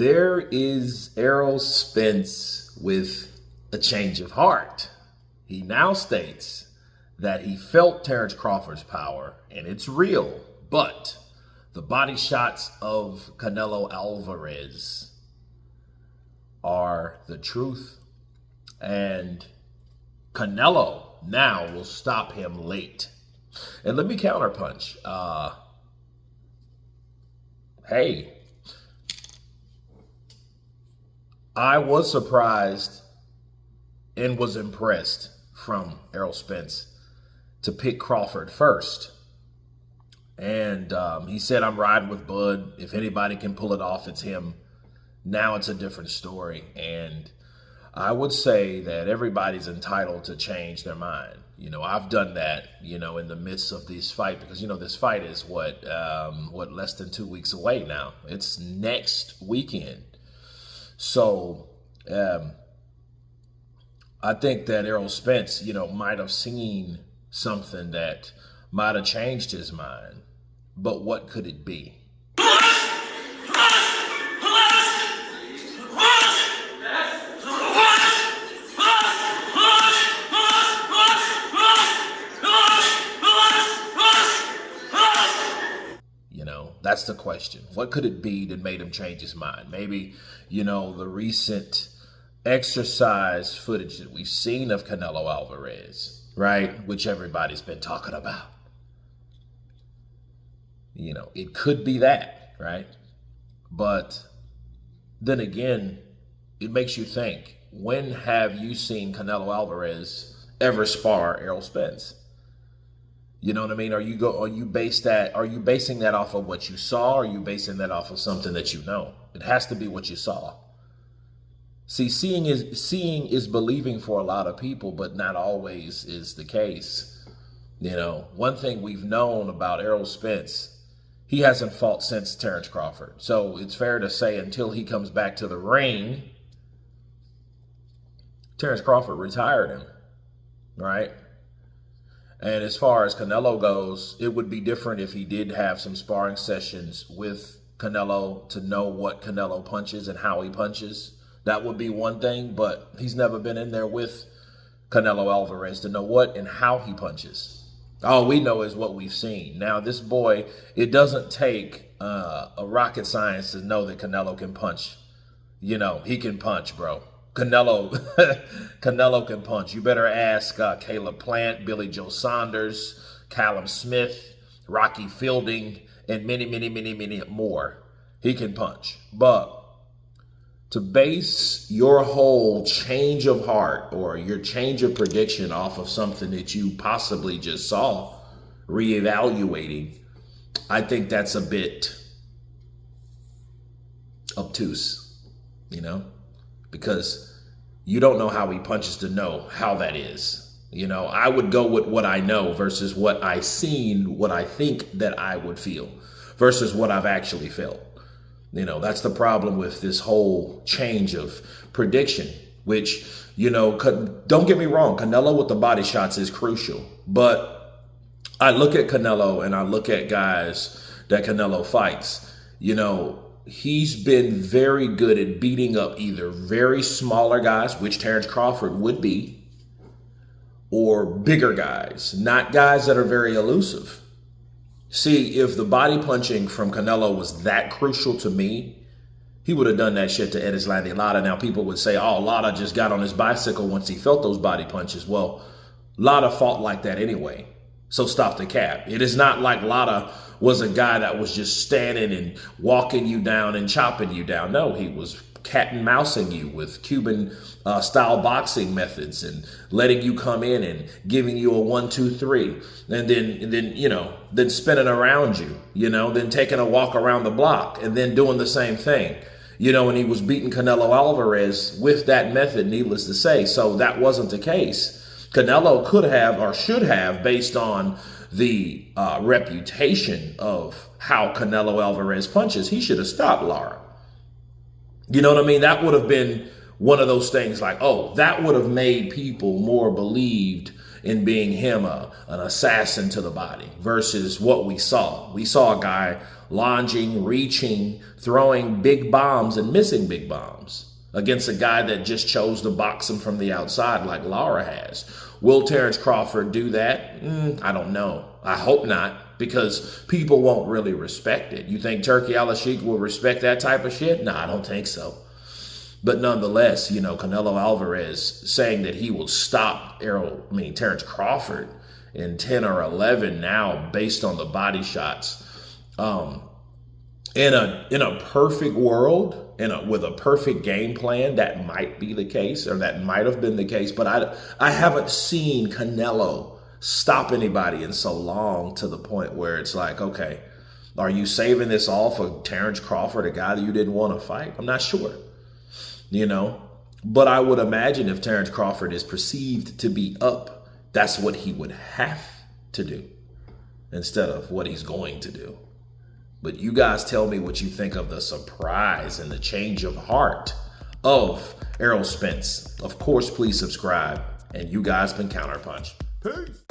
There is Errol Spence with a change of heart. He now states that he felt Terence Crawford's power, and it's real, but the body shots of Canelo Alvarez are the truth, and Canelo now will stop him late. And let me counterpunch. Hey, I was surprised and was impressed from Errol Spence to pick Crawford first. And he said, I'm riding with Bud. If anybody can pull it off, it's him. Now it's a different story. And I would say that everybody's entitled to change their mind. You know, I've done that, you know, in the midst of this fight, because, you know, this fight is what, less than 2 weeks away now. It's next weekend. So I think that Errol Spence, you know, might have seen something that might have changed his mind. But what could it be? That's the question. What could it be that made him change his mind? Maybe, you know, the recent exercise footage that we've seen of Canelo Alvarez, right? Which everybody's been talking about. You know, it could be that, right? But then again, it makes you think, when have you seen Canelo Alvarez ever spar Errol Spence? You know what I mean? Are you basing that off of what you saw, or are you basing that off of something that you know? It has to be what you saw. See, seeing is believing for a lot of people, but not always is the case. You know, one thing we've known about Errol Spence, he hasn't fought since Terence Crawford. So it's fair to say, until he comes back to the ring, Terence Crawford retired him, right? And as far as Canelo goes, it would be different if he did have some sparring sessions with Canelo to know what Canelo punches and how he punches. That would be one thing, but he's never been in there with Canelo Alvarez to know what and how he punches. All we know is what we've seen. Now, this boy, it doesn't take a rocket science to know that Canelo can punch. You know, he can punch, bro. Canelo can punch. You better ask Caleb Plant, Billy Joe Saunders, Callum Smith, Rocky Fielding, and many, many, many, many more. He can punch. But to base your whole change of heart or your change of prediction off of something that you possibly just saw, reevaluating, I think that's a bit obtuse, you know? Because you don't know how he punches to know how that is. You know, I would go with what I know versus what I seen, what I think that I would feel versus what I've actually felt. You know, that's the problem with this whole change of prediction, which, you know, don't get me wrong, Canelo with the body shots is crucial. But I look at Canelo and I look at guys that Canelo fights, you know, he's been very good at beating up either very smaller guys, which Terence Crawford would be, or bigger guys, not guys that are very elusive. See, if the body punching from Canelo was that crucial to me, he would have done that shit to Erislandy Lara. Now, people would say, oh, Lara just got on his bicycle once he felt those body punches. Well, Lara fought like that anyway. So stop the cap. It is not like Lara was a guy that was just standing and walking you down and chopping you down. No, he was cat and mousing you with Cuban style boxing methods and letting you come in and giving you a 1, 2, 3, and then you know, then spinning around you, you know, then taking a walk around the block and then doing the same thing, you know, and he was beating Canelo Alvarez with that method, needless to say. So that wasn't the case. Canelo could have or should have, based on the reputation of how Canelo Alvarez punches, he should have stopped Lara. You know what I mean? That would have been one of those things like, oh, that would have made people more believed in being him an assassin to the body versus what we saw. We saw a guy lunging, reaching, throwing big bombs and missing big bombs against a guy that just chose to box him from the outside like Lara has. Will Terence Crawford do that? I don't know. I hope not, because people won't really respect it. You think Turki Al-Sheikh will respect that type of shit? No, I don't think so. But nonetheless, Canelo Alvarez saying that he will stop Terence Crawford in 10 or 11 now based on the body shots. In a perfect world, with a perfect game plan, that might be the case, or that might have been the case. But I haven't seen Canelo stop anybody in so long to the point where it's like, okay, are you saving this all for Terence Crawford, a guy that you didn't want to fight? I'm not sure, But I would imagine if Terence Crawford is perceived to be up, that's what he would have to do instead of what he's going to do. But you guys tell me what you think of the surprise and the change of heart of Errol Spence. Of course, please subscribe. And you guys been Counterpunch. Peace.